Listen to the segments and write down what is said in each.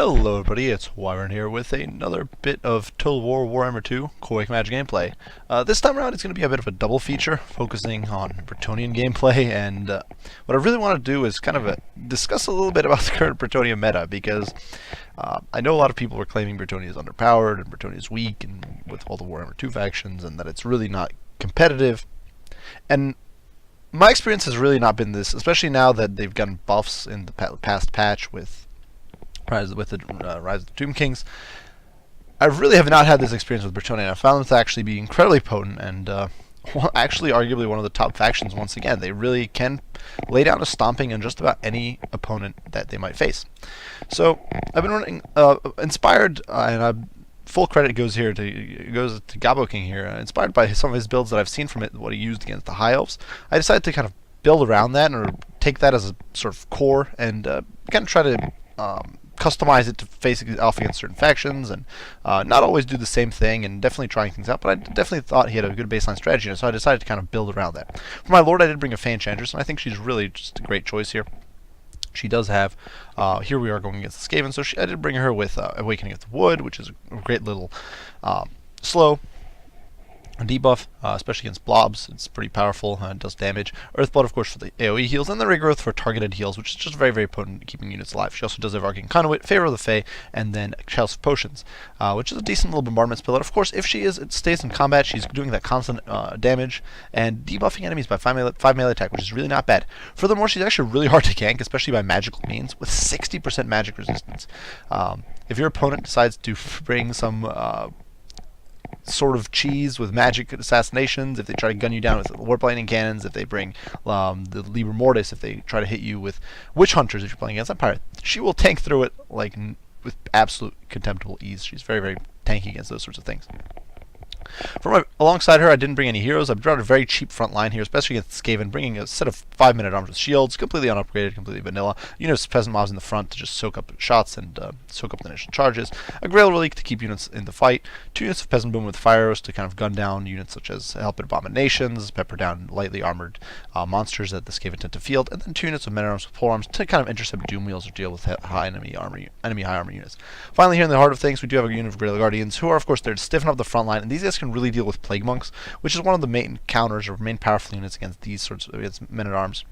Hello everybody, it's Wyvern here with another bit of Total War Warhammer 2 Core Magic gameplay. This time around it's going to be a bit of a double feature, focusing on Brettonian gameplay, and what I really want to do is kind of discuss a little bit about the current Brettonia meta, because I know a lot of people are claiming Brettonia is underpowered and Brettonia is weak and with all the Warhammer 2 factions, and that it's really not competitive. And my experience has really not been this, especially now that they've gotten buffs in the past patch with Rise of the Tomb Kings. I really have not had this experience with Brettonia. I found them to actually be incredibly potent and actually arguably one of the top factions once again. They really can lay down a stomping on just about any opponent that they might face. So I've been running inspired, and full credit goes to Gabo King here, inspired by some of his builds that I've seen from it, what he used against the High Elves. I decided to kind of build around that or take that as a sort of core and kind of try to customize it to face off against certain factions, and not always do the same thing, and definitely trying things out, but I definitely thought he had a good baseline strategy, so I decided to kind of build around that. For my Lord, I did bring a Fan Enchantress, and I think she's really just a great choice here. She does have, here we are going against the Skaven, so I did bring her with Awakening of the Wood, which is a great little slow debuff, especially against blobs. It's pretty powerful and does damage. Earthblood, of course, for the AoE heals, and the Regrowth for targeted heals, which is just very, very potent at keeping units alive. She also does have Arcane Conduit, Favor of the Fae, and then Chalice of Potions, which is a decent little bombardment spell. And of course, if she stays in combat, she's doing that constant damage and debuffing enemies by 5 melee attack, which is really not bad. Furthermore, she's actually really hard to gank, especially by magical means, with 60% magic resistance. If your opponent decides to bring some sort of cheese with magic assassinations, if they try to gun you down with warp lightning cannons, if they bring the Liber Mortis, if they try to hit you with witch hunters, if you're playing against Empire, she will tank through it like with absolute contemptible ease. She's very, very tanky against those sorts of things. Alongside her, I didn't bring any heroes. I brought a very cheap front line here, especially against Skaven, bringing a set of 5-minute arms with shields, completely unupgraded, completely vanilla. Units of peasant mobs in the front to just soak up shots and soak up the initial charges. A Grail Relic to keep units in the fight. 2 units of peasant boom with fire arrows to kind of gun down units such as Helped Abominations, pepper down lightly armored monsters that the Skaven tend to field, and then 2 units of men arms with polearms to kind of intercept doom wheels or deal with high enemy high armor units. Finally, here in the heart of things, we do have a unit of Grail Guardians, who are of course there to stiffen up the front line, and these guys can really deal with Plague Monks, which is one of the main counters or main powerful units against these sorts of men-at-arms.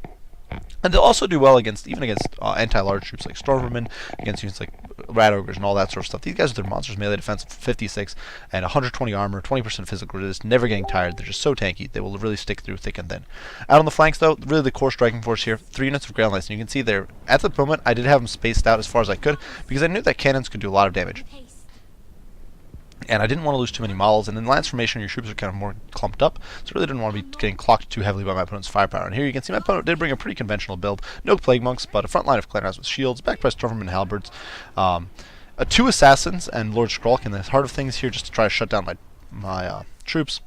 And they'll also do well against anti-large troops like Stormvermin, against units like Rat Ogres and all that sort of stuff. These guys with their monsters melee defense of 56 and 120 armor, 20% physical resist, never getting tired. They're just so tanky. They will really stick through thick and thin. Out on the flanks, though, really the core striking force here, 3 units of Grail Knights. And you can see there, at the moment, I did have them spaced out as far as I could, because I knew that cannons could do a lot of damage. And I didn't want to lose too many models, and in Lance Formation your troops are kind of more clumped up, so I really didn't want to be getting clocked too heavily by my opponent's firepower. And here you can see my opponent did bring a pretty conventional build. No Plague Monks, but a front line of Clan Rise with shields, backed by Stormvermin and Halberds. 2 Assassins and Lord Skrulk in the heart of things here just to try to shut down my troops.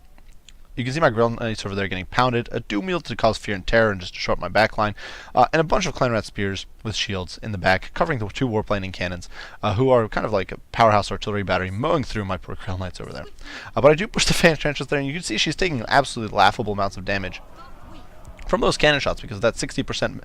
You can see my Grail Knights over there getting pounded, a Doom Wheel to cause fear and terror and just to show up my backline, and a bunch of Clan Rat Spears with shields in the back, covering the 2 Warp Lightning Cannons, who are kind of like a powerhouse artillery battery mowing through my poor Grail Knights over there. But I do push the Fan Enchantress there, and you can see she's taking absolutely laughable amounts of damage from those cannon shots, because of that 60%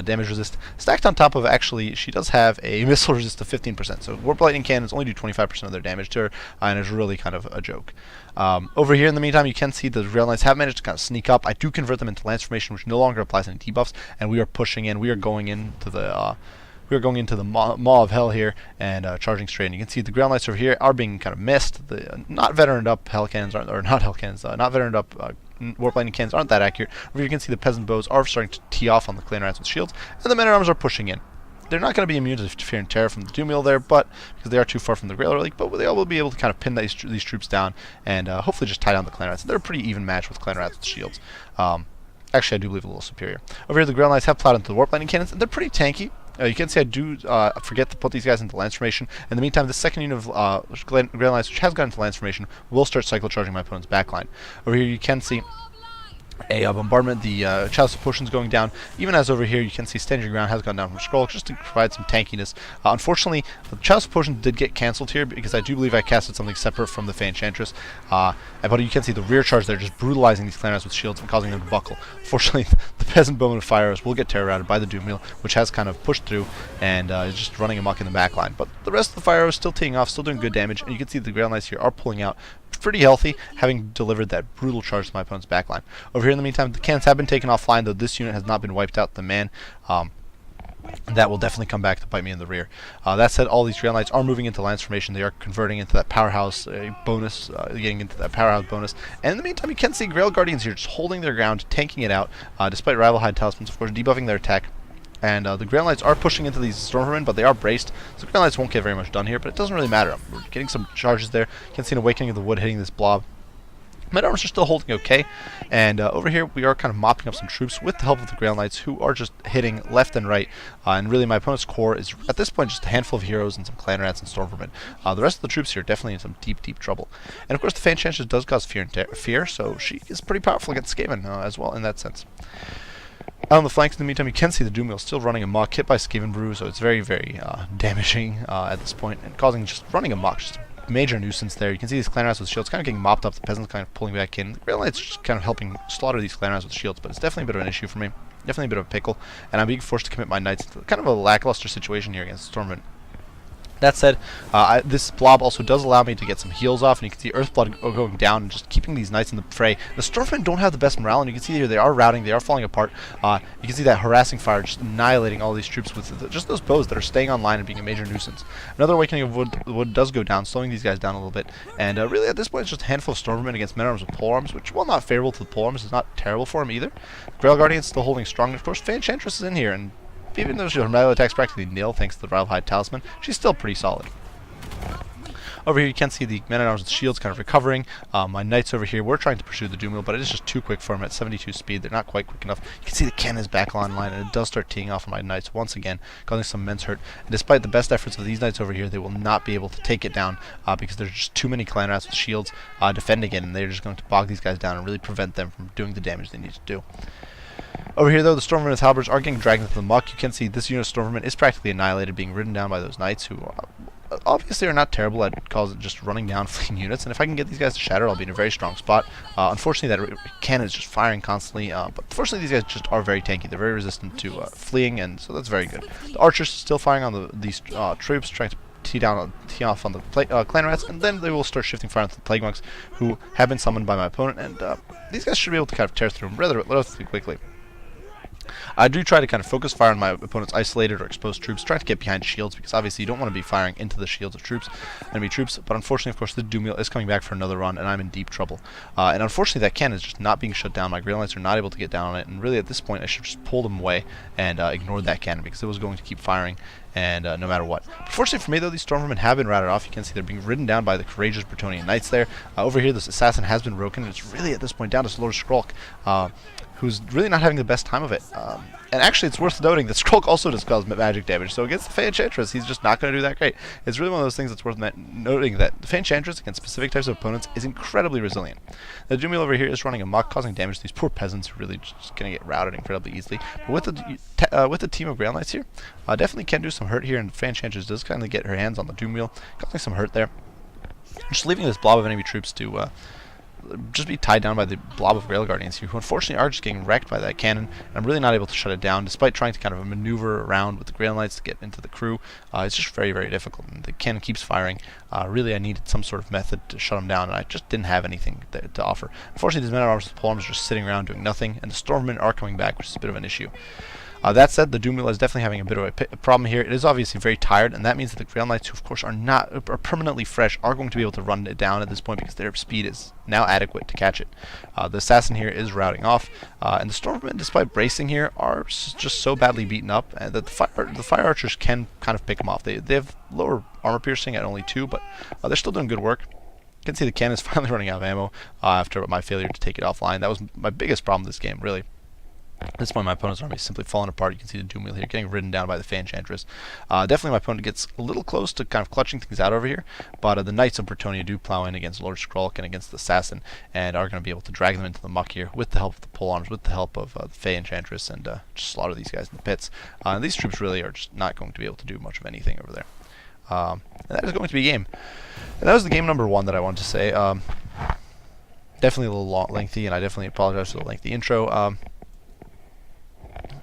damage resist, stacked on top of, actually, she does have a missile resist of 15%, so Warp Lightning Cannons only do 25% of their damage to her, and it's really kind of a joke. Over here, in the meantime, you can see the Grail Knights have managed to kind of sneak up. I do convert them into Lance Formation, which no longer applies any debuffs, and we are pushing in. We are going into the Maw of Hell here and charging straight. And you can see the Grail Knights over here are being kind of missed. The not veteraned up Hell Cannons aren't, or not Hell Cannons, not veteraned up Warp Lightning Cannons aren't that accurate. Over here you can see the Peasant Bows are starting to tee off on the Clan Rats with shields, and the Men-at-Arms are pushing in. They're not going to be immune to fear and terror from the Doom Wheel there, but because they are too far from the Grail Relic, but they will be able to kind of pin these troops down and hopefully just tie down the Clan Rats. They're a pretty even match with Clan Rats with shields. Actually, I do believe a little superior. Over here, the Grail Knights have plowed into the Warp Lightning Cannons, and they're pretty tanky. You can see I do forget to put these guys into Lance Formation. In the meantime, the second unit of Grail Knights, which has gone into Lance Formation, will start cycle charging my opponent's backline. Over here, you can see a bombardment. The Chalice of Potions going down. Even as over here, you can see Stand Your Ground has gone down from Scroll just to provide some tankiness. Unfortunately, the Chalice of Potions did get cancelled here because I do believe I casted something separate from the Enchantress. But you can see the rear charge there just brutalizing these Clan Knights with shields and causing them to buckle. Fortunately, the Peasant Bowman of Fire Arrows will get terror routed by the Doom Wheel, which has kind of pushed through and is just running amok in the back line. But the rest of the Fire Arrows still teeing off, still doing good damage, and you can see the Grail Knights here are pulling out pretty healthy, having delivered that brutal charge to my opponent's backline. Over here in the meantime, the cannons have been taken offline, though this unit has not been wiped out. The man, that will definitely come back to bite me in the rear. That said, all these Grail Knights are moving into Lance Formation. They are converting into that powerhouse bonus, getting into that powerhouse bonus. And in the meantime, you can see Grail Guardians here just holding their ground, tanking it out, despite Rival Hide Talismans, of course, debuffing their attack. And the Grail Knights are pushing into these Stormvermin, but they are braced, so the Grail Knights won't get very much done here, but it doesn't really matter. We're getting some charges there. You can see an Awakening of the Wood hitting this blob. Men armors are still holding okay, and over here we are kind of mopping up some troops with the help of the Grail Knights, who are just hitting left and right, and really my opponent's core is at this point just a handful of heroes and some Clan Rats and Stormvermin. The rest of the troops here are definitely in some deep trouble. And of course the Enchantress does cause fear, so she is pretty powerful against Skaven as well in that sense. Out on the flanks, in the meantime, you can see the Doom Wheel still running amok, hit by Skaven Brew, so it's very damaging at this point, and causing just running amok, just a major nuisance there. You can see these Clan Rats with shields kind of getting mopped up, the Peasants kind of pulling back in. The Grail Knights just kind of helping slaughter these Clan Rats with shields, but it's definitely a bit of an issue for me. Definitely a bit of a pickle, and I'm being forced to commit my Knights into kind of a lackluster situation here against Stormwind. That said, this blob also does allow me to get some heals off, and you can see Earthblood going down and just keeping these Knights in the fray. The Stormmen don't have the best morale, and you can see here they are routing, they are falling apart. You can see that harassing fire just annihilating all these troops with just those bows that are staying online and being a major nuisance. Another Awakening of Wood does go down, slowing these guys down a little bit. And really at this point it's just a handful of Stormmen against men-arms with polearms, which, while not favorable to the polearms, is not terrible for him either. Grail Guardian's still holding strong, and of course Enchantress is in here, and even though her melee attack's practically nil thanks to the Rival Hide Talisman, she's still pretty solid. Over here you can see the men-at-arms with shields kind of recovering. My Knights over here, we're trying to pursue the Doom Wheel, but it is just too quick for them at 72 speed. They're not quite quick enough. You can see the cannons back online, and it does start teeing off on my Knights once again, causing some immense hurt. And despite the best efforts of these Knights over here, they will not be able to take it down because there's just too many Clan Rats with shields defending it, and they're just going to bog these guys down and really prevent them from doing the damage they need to do. Over here, though, the Stormvermin's halberds are getting dragged into the muck. You can see this unit of Stormvermin is practically annihilated, being ridden down by those Knights, who obviously are not terrible at just running down fleeing units. And if I can get these guys to shatter, I'll be in a very strong spot. Unfortunately, that cannon is just firing constantly. But fortunately, these guys just are very tanky. They're very resistant to fleeing, and so that's very good. The archers still firing on these troops, trying to tee off on the Clan Rats, and then they will start shifting fire onto the Plague Monks, who have been summoned by my opponent. And these guys should be able to kind of tear through them relatively quickly. I do try to kind of focus fire on my opponent's isolated or exposed troops, trying to get behind shields, because obviously you don't want to be firing into the shields of enemy troops, but unfortunately, of course, the Doom Wheel is coming back for another run, and I'm in deep trouble. And unfortunately, that cannon is just not being shut down. My Grail Knights are not able to get down on it, and really at this point, I should just pull them away and ignore that cannon, because it was going to keep firing, and no matter what. Fortunately for me, though, these Stormvermin have been routed off. You can see they're being ridden down by the courageous Brettonian Knights there. Over here, this Assassin has been broken, and it's really at this point down to Lord Skrulk, who's really not having the best time of it. And actually, it's worth noting that Skrulk also does cause magic damage, so against the Enchantress, he's just not going to do that great. It's really one of those things that's worth noting, that the Enchantress against specific types of opponents is incredibly resilient. The Doom Wheel over here is running amok, causing damage to these poor peasants who are really just going to get routed incredibly easily. But with the team of Grail Knights here, definitely can do some hurt here, and the Enchantress does kind of get her hands on the Doom Wheel, causing some hurt there. Just leaving this blob of enemy troops to just be tied down by the blob of Grail Guardians here, who unfortunately are just getting wrecked by that cannon, and I'm really not able to shut it down, despite trying to kind of maneuver around with the Grail Knights to get into the crew. It's just very difficult, and the cannon keeps firing. Really, I needed some sort of method to shut them down, and I just didn't have anything to offer. Unfortunately, these men-at-arms with polearms are just sitting around doing nothing, and the Stormmen are coming back, which is a bit of an issue. That said, the Doom Wheel is definitely having a bit of a problem here. It is obviously very tired, and that means that the Grail Knights, who of course are permanently fresh, are going to be able to run it down at this point because their speed is now adequate to catch it. The Assassin here is routing off, and the Stormmen, despite bracing here, are just so badly beaten up that the Fire Archers can kind of pick them off. They have lower armor piercing at only 2, but they're still doing good work. You can see the cannon is finally running out of ammo after my failure to take it offline. That was my biggest problem this game, really. At this point, my opponent's army is simply falling apart. You can see the Doom Wheel here getting ridden down by the Fey Enchantress. Definitely my opponent gets a little close to kind of clutching things out over here, but the Knights of Brettonia do plow in against Lord Skrulk and against the Assassin, and are going to be able to drag them into the muck here with the help of the pole arms, with the help of the Fey Enchantress, and just slaughter these guys in the pits. And these troops really are just not going to be able to do much of anything over there. And that is going to be game. And that was the game number 1 that I wanted to say. Definitely a little lengthy, and I definitely apologize for the lengthy intro.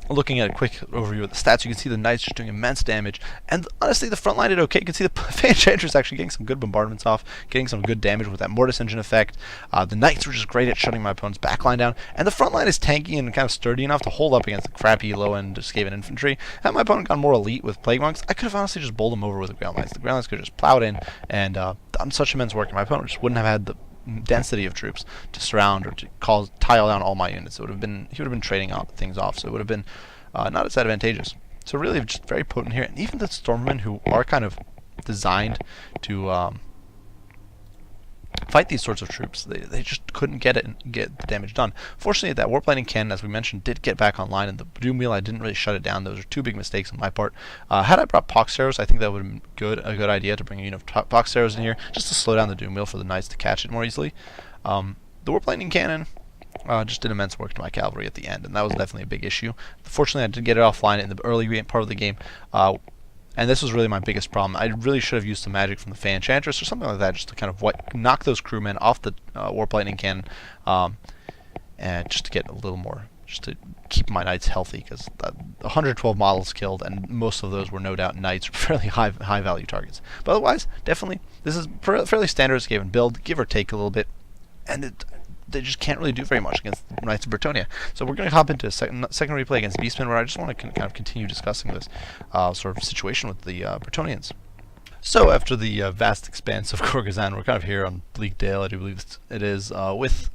Looking at a quick overview of the stats, you can see the Knights just doing immense damage, and honestly the front line did okay. You can see the Fey Enchantress actually getting some good bombardments off, getting some good damage with that Mortis Engine effect. The Knights were just great at shutting my opponent's backline down, and the front line is tanky and kind of sturdy enough to hold up against the crappy low-end Skaven infantry. Had my opponent gone more elite with Plague Monks, I could have honestly just bowled him over with the Ground Knights. The Ground Knights could have just plowed in and done such immense work, and my opponent just wouldn't have had the density of troops to surround or to tile down all my units. He would have been trading things off, so it would have been not as advantageous. So really just very potent here. And even the Stormmen, who are kind of designed to fight these sorts of troops, they just couldn't get the damage done. Fortunately, that Warp Lightning Cannon, as we mentioned, did get back online, and the Doom Wheel, I didn't really shut it down. Those are 2 big mistakes on my part. Had I brought Pox Arrows, I think that would have been a good idea to bring a unit of Pox Arrows in here, just to slow down the Doom Wheel for the Knights to catch it more easily. The Warp Lightning Cannon just did immense work to my cavalry at the end, and that was definitely a big issue. Fortunately, I did get it offline in the early part of the game, and this was really my biggest problem. I really should have used some magic from the Fey Enchantress or something like that, just to kind of knock those crewmen off the Warp Lightning Cannon, and just to get a little more, just to keep my Knights healthy, because 112 models killed, and most of those were no doubt Knights, fairly high value targets. But otherwise, definitely, this is fairly standard Skaven build, give or take a little bit, and they just can't really do very much against the Knights of Brettonia. So we're going to hop into a second replay against Beastmen, where I just want to kind of continue discussing this sort of situation with the Brettonians. So after the vast expanse of Korgazan, we're kind of here on Bleak Dale, I do believe it is, with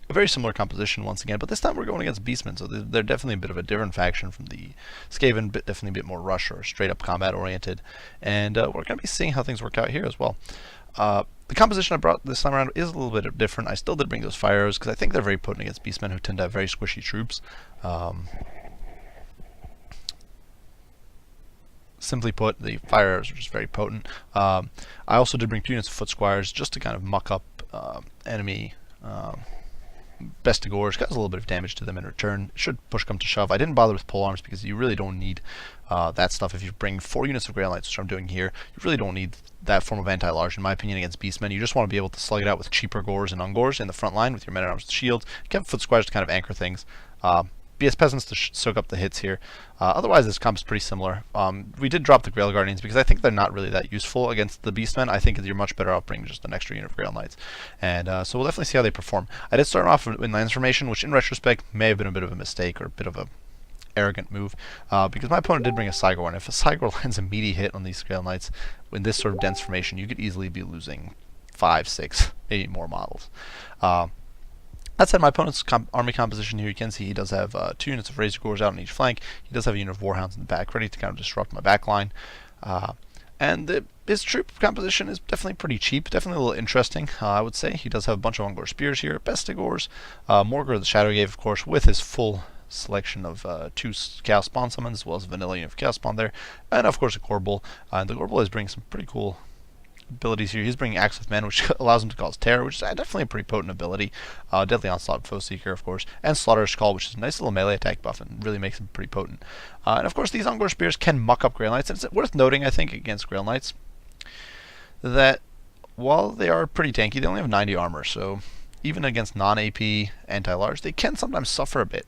a very similar composition once again, but this time we're going against Beastmen, so they're definitely a bit of a different faction from the Skaven, definitely a bit more rush or straight up combat oriented, and we're going to be seeing how things work out here as well. The composition I brought this time around is a little bit different. I still did bring those fire arrows because I think they're very potent against Beastmen, who tend to have very squishy troops. Simply put, the fire arrows are just very potent. I also did bring 2 units of foot squires just to kind of muck up enemy Bestigors, cause a little bit of damage to them in return. Should push come to shove. I didn't bother with pole arms because you really don't need that stuff. If you bring 4 units of Grail Knights, which I'm doing here, you really don't need that form of anti-large, in my opinion, against Beastmen. You just want to be able to slug it out with cheaper Gores and Ungors in the front line with your men-at-arms with shields. You have foot squires to kind of anchor things. BS Peasants to soak up the hits here. Otherwise, this comp is pretty similar. We did drop the Grail Guardians because I think they're not really that useful against the Beastmen. I think you're much better off bringing just an extra unit of Grail Knights. And so we'll definitely see how they perform. I did start off in Lance Formation, which in retrospect may have been a bit of a mistake or a bit of a arrogant move, because my opponent did bring a Cygor, and if a Cygor lands a meaty hit on these Grail Knights in this sort of dense formation, you could easily be losing 5, 6, maybe more models. That said, my opponent's army composition here, you can see he does have 2 units of Razor Gores out on each flank. He does have a unit of Warhounds in the back, ready to kind of disrupt my backline. And his troop composition is definitely pretty cheap, definitely a little interesting, I would say. He does have a bunch of Ungor Spears here, Bestigors, Morgor the Shadowgave, of course, with his full selection of 2 Chaos Spawn summons, as well as a vanilla unit of Chaos Spawn there, and of course a Gorbel. And the Gorbel is bringing some pretty cool abilities here. He's bringing Axe of Men, which allows him to cause terror, which is definitely a pretty potent ability. Deadly Onslaught, Foe Seeker, of course, and Slaughter's Call, which is a nice little melee attack buff and really makes him pretty potent. And of course, these Ungor Spears can muck up Grail Knights. And it's worth noting, I think, against Grail Knights, that while they are pretty tanky, they only have 90 armor, so even against non-AP anti-large, they can sometimes suffer a bit.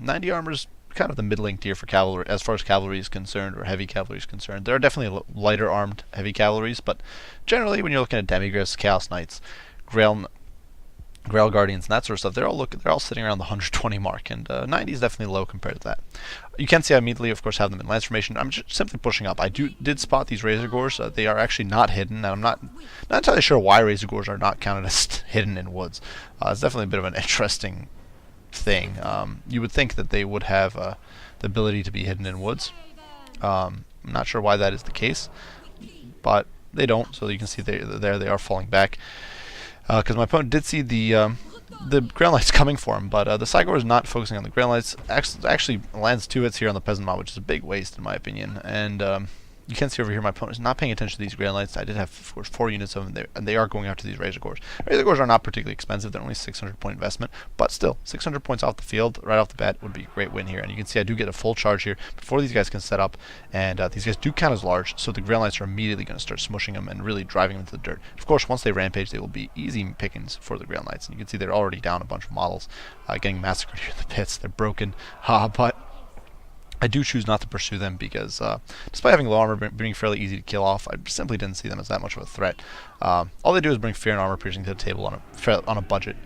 90 armor is kind of the middling tier for cavalry, as far as cavalry is concerned, or heavy cavalry is concerned. There are definitely lighter armed heavy cavalries, but generally when you're looking at Demigryphs, Chaos Knights, Grail Guardians, and that sort of stuff, they're all sitting around the 120 mark, and 90 is definitely low compared to that. You can see I immediately, of course, have them in Lance Formation. I'm just simply pushing up. I did spot these Razor Gores. They are actually not hidden, and I'm not entirely sure why Razor Gores are not counted as hidden in woods. It's definitely a bit of an interesting thing. You would think that they would have the ability to be hidden in woods. I'm not sure why that is the case, but they don't. So you can see they are falling back. Because my opponent did see the the Grail Knight's coming for him, but the Cygor is not focusing on the Grail Knights. Actually lands 2 hits here on the Peasant Mob, which is a big waste in my opinion. And you can see over here my opponent is not paying attention to these Grail Knights. I did have, of course, 4 units of them, and they are going after these Razor Gores. Razor Gores are not particularly expensive. They're only 600 point investment, but still, 600 points off the field right off the bat would be a great win here. And you can see I do get a full charge here before these guys can set up, and these guys do count as large, so the Grail Knights are immediately going to start smushing them and really driving them to the dirt. Of course, once they rampage, they will be easy pickings for the Grail Knights, and you can see they're already down a bunch of models, getting massacred here in the pits. They're broken, but I do choose not to pursue them because, despite having low armor being fairly easy to kill off, I simply didn't see them as that much of a threat. All they do is bring fear and armor piercing to the table on a budget.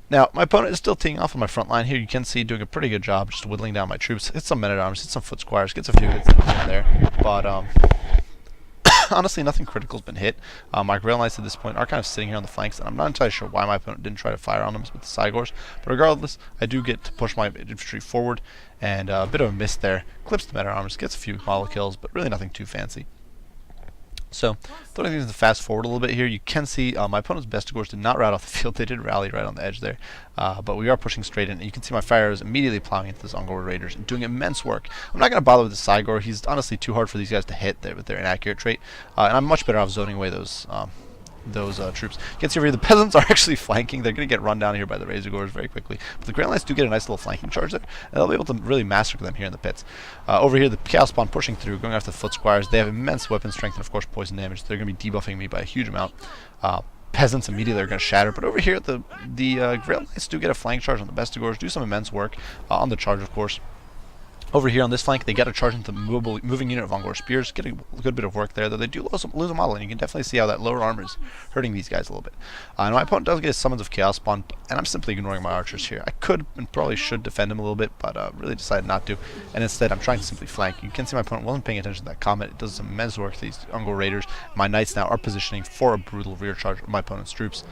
Now, my opponent is still teeing off on my front line here. You can see doing a pretty good job just whittling down my troops. Hits some men-at-arms, hits some foot squires, gets a few hits in there, but honestly, nothing critical has been hit. My Grail Knights at this point are kind of sitting here on the flanks, and I'm not entirely sure why my opponent didn't try to fire on them with the Cygors. But regardless, I do get to push my infantry forward, and a bit of a miss there. Clips the men-at-arms, gets a few model kills, but really nothing too fancy. So, throwing things to fast forward a little bit here, you can see my opponent's Bestigors did not rout off the field. They did rally right on the edge there, but we are pushing straight in. And you can see my fire is immediately plowing into the Ungor Raiders and doing immense work. I'm not going to bother with the Cygor. He's honestly too hard for these guys to hit there with their inaccurate trait, and I'm much better off zoning away those troops. You can see over here the peasants are actually flanking. They're going to get run down here by the Razor Gores very quickly. But the Grail Knights do get a nice little flanking charge there, and they'll be able to really massacre them here in the pits. Over here, the Chaos Spawn pushing through, going after the Foot Squires. They have immense weapon strength and, of course, poison damage. They're going to be debuffing me by a huge amount. Peasants immediately are going to shatter. But over here, the Grail Knights do get a flank charge on the Bestigors, do some immense work on the charge, of course. Over here on this flank, they get a charge into the moving unit of Ungor Spears, getting a good bit of work there, though they do lose a model, and you can definitely see how that lower armor is hurting these guys a little bit. And my opponent does get his Summons of Chaos Spawn, and I'm simply ignoring my archers here. I could and probably should defend him a little bit, but really decided not to, and instead I'm trying to simply flank. You can see my opponent wasn't paying attention to that comet. It does some immense work to these Ungor Raiders. My Knights now are positioning for a brutal rear charge of my opponent's troops.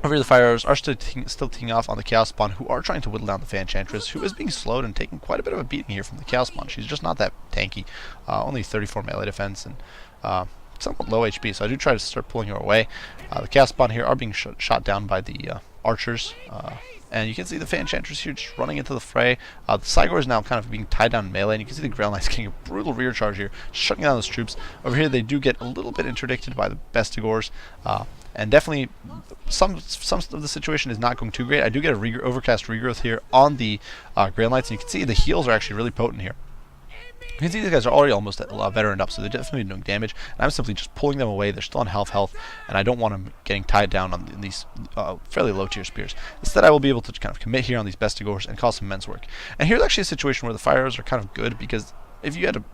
Over here, the Fire Arrows are still teeing off on the Chaos Spawn, who are trying to whittle down the Fan Enchantress, who is being slowed and taking quite a bit of a beating here from the Chaos Spawn. She's just not that tanky, only 34 melee defense and somewhat low HP, so I do try to start pulling her away. The Chaos Spawn here are being shot down by the archers, and you can see the Fan Enchantress here just running into the fray. The Cygor is now kind of being tied down in melee, and you can see the Grail Knights getting a brutal rear charge here, shutting down those troops. Over here, they do get a little bit interdicted by the Bestigors, and definitely some of the situation is not going too great. I do get a overcast regrowth here on the Grail Knights, and you can see the heals are actually really potent here. You can see these guys are already almost at veteraned up, so they're definitely doing damage, and I'm simply just pulling them away. They're still on health, and I don't want them getting tied down on these fairly low-tier spears. Instead, I will be able to kind of commit here on these Bestigors and cause some immense work. And here's actually a situation where the Fire Arrows are kind of good, because if you had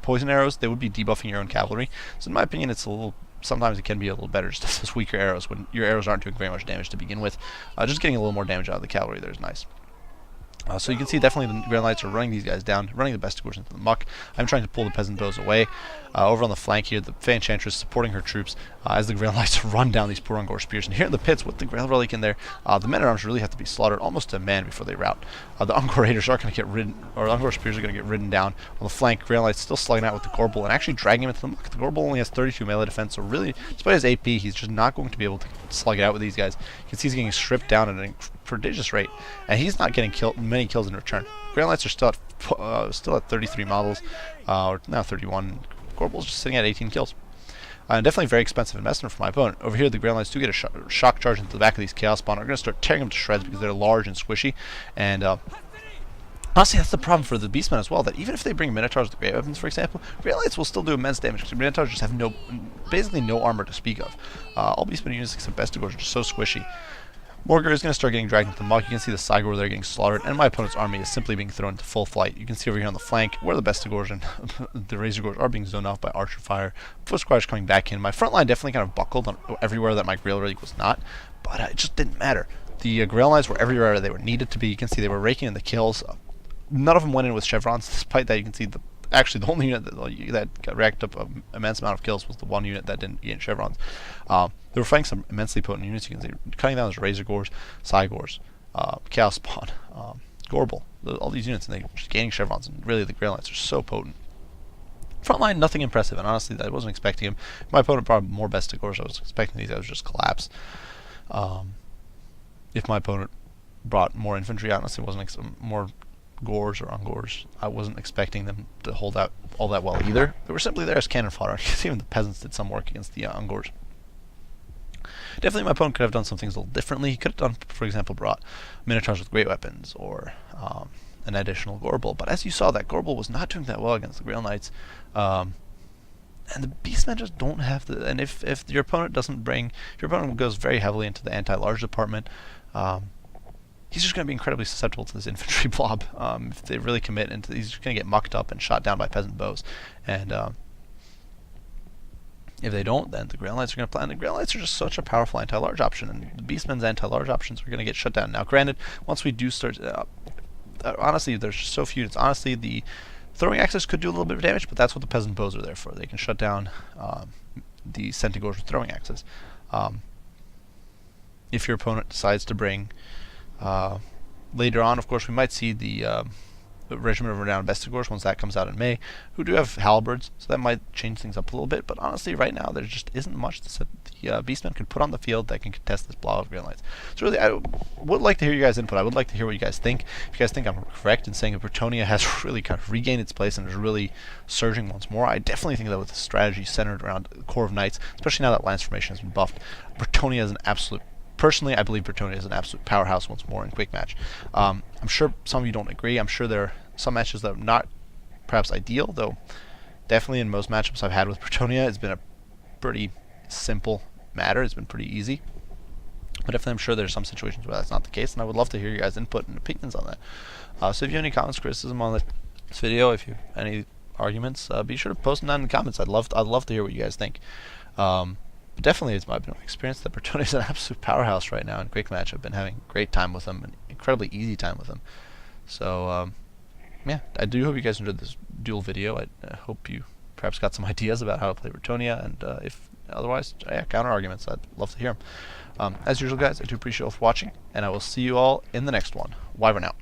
poison arrows, they would be debuffing your own cavalry. So in my opinion, it's a little... Sometimes it can be a little better just as weaker arrows when your arrows aren't doing very much damage to begin with. Just getting a little more damage out of the cavalry there is nice. So you can see definitely the Grail Knights are running these guys down, running the Bestigors into the muck. I'm trying to pull the Peasant Bows away. Over on the flank here, the Fan Enchantress supporting her troops as the Grail Knights run down these poor Ungor Spears. And here in the pits with the Grail Relic in there, the men-at-arms really have to be slaughtered almost to a man before they rout. The Ungor Raiders are going to get ridden, or the Ungor Spears are going to get ridden down. On the flank, Grail Knights still slugging out with the Gorbel and actually dragging him into the muck. The Gorbel only has 32 melee defense, so really, despite his AP, he's just not going to be able to slug it out with these guys. You can see he's getting stripped down at a prodigious rate, and he's not getting many kills in return. Grail Knights are still at 33 models, or now 31. Gorbel's just sitting at 18 kills. Definitely very expensive investment for my opponent. Over here, the Grail Knights do get a shock charge into the back of these Chaos Spawn. Are going to start tearing them to shreds because they're large and squishy. And honestly, that's the problem for the Beastmen as well, that even if they bring Minotaurs with great weapons, for example, Grail Knights will still do immense damage because Minotaurs just have basically no armor to speak of. All Beastmen units except Bestigors are just so squishy. Morgar is going to start getting dragged into the muck. You can see the Cygor there getting slaughtered, and my opponent's army is simply being thrown into full flight. You can see over here on the flank where the Bestigors and the Razor Gores are being zoned off by archer fire. Foot Squires coming back in. My front line definitely kind of buckled on everywhere that my Grail Relic was not, but it just didn't matter. The Grail Knights were everywhere they were needed to be. You can see they were raking in the kills. None of them went in with chevrons. Despite that, you can see actually the only unit that got racked up an immense amount of kills was the one unit that didn't gain chevrons. They were fighting some immensely potent units. You can see cutting down those Razor Gores, Cygors, Chaos Spawn, Gorbel, all these units, and they were just gaining chevrons. And really, the Grail Knights are so potent. Frontline, nothing impressive, and honestly, I wasn't expecting him. My opponent brought more Bestigors. I was expecting these guys to just collapse. if my opponent brought more infantry, honestly, wasn't more gores or ungores. I wasn't expecting them to hold out all that well either. They were simply there as cannon fodder. Even the peasants did some work against the ungores. Definitely my opponent could have done some things a little differently. He could have done, for example, brought Minotaurs with great weapons, or an additional Gorbel. But as you saw, that Gorbel was not doing that well against the Grail Knights. And the Beastmen just don't have the... And if your opponent doesn't bring... If your opponent goes very heavily into the anti-large department, he's just going to be incredibly susceptible to this infantry blob. If they really commit into... He's just going to get mucked up and shot down by peasant bows. And if they don't, then the Grail Knights are going to play. And the Grail Knights are just such a powerful anti-large option. And the Beastmen's anti-large options are going to get shut down. Now, granted, once we do start... honestly, there's just so few units. Honestly, the throwing axes could do a little bit of damage, but that's what the peasant bows are there for. They can shut down the Centigores with throwing axes. If your opponent decides to bring... later on, of course, we might see the Regiment of Renowned Bestigors once that comes out in May, who do have halberds, so that might change things up a little bit. But honestly, right now, there just isn't much that the Beastmen can put on the field that can contest this blob of Grail Knights. So really, I would like to hear you guys' input. I would like to hear what you guys think. If you guys think I'm correct in saying that Brettonia has really kind of regained its place and is really surging once more, I definitely think that with a strategy centered around the core of knights, especially now that Lance formation has been buffed, Brettonia is an absolute... Personally, I believe Brettonia is an absolute powerhouse once more in quick match. I'm sure some of you don't agree. I'm sure there are some matches that are not perhaps ideal, though definitely in most matchups I've had with Brettonia, it's been a pretty simple matter. It's been pretty easy. But definitely I'm sure there's some situations where that's not the case, and I would love to hear your guys' input and opinions on that. So if you have any comments, criticism on this video, if you have any arguments, be sure to post them down in the comments. I'd love to hear what you guys think. But definitely, it's my experience that Brettonia is an absolute powerhouse right now in quick match. I've been having a great time with them, an incredibly easy time with them. So, yeah, I do hope you guys enjoyed this duel video. I hope you perhaps got some ideas about how to play Brettonia, and if otherwise, yeah, counter arguments. I'd love to hear them. As usual, guys, I do appreciate you all for watching, and I will see you all in the next one. Wyvern out.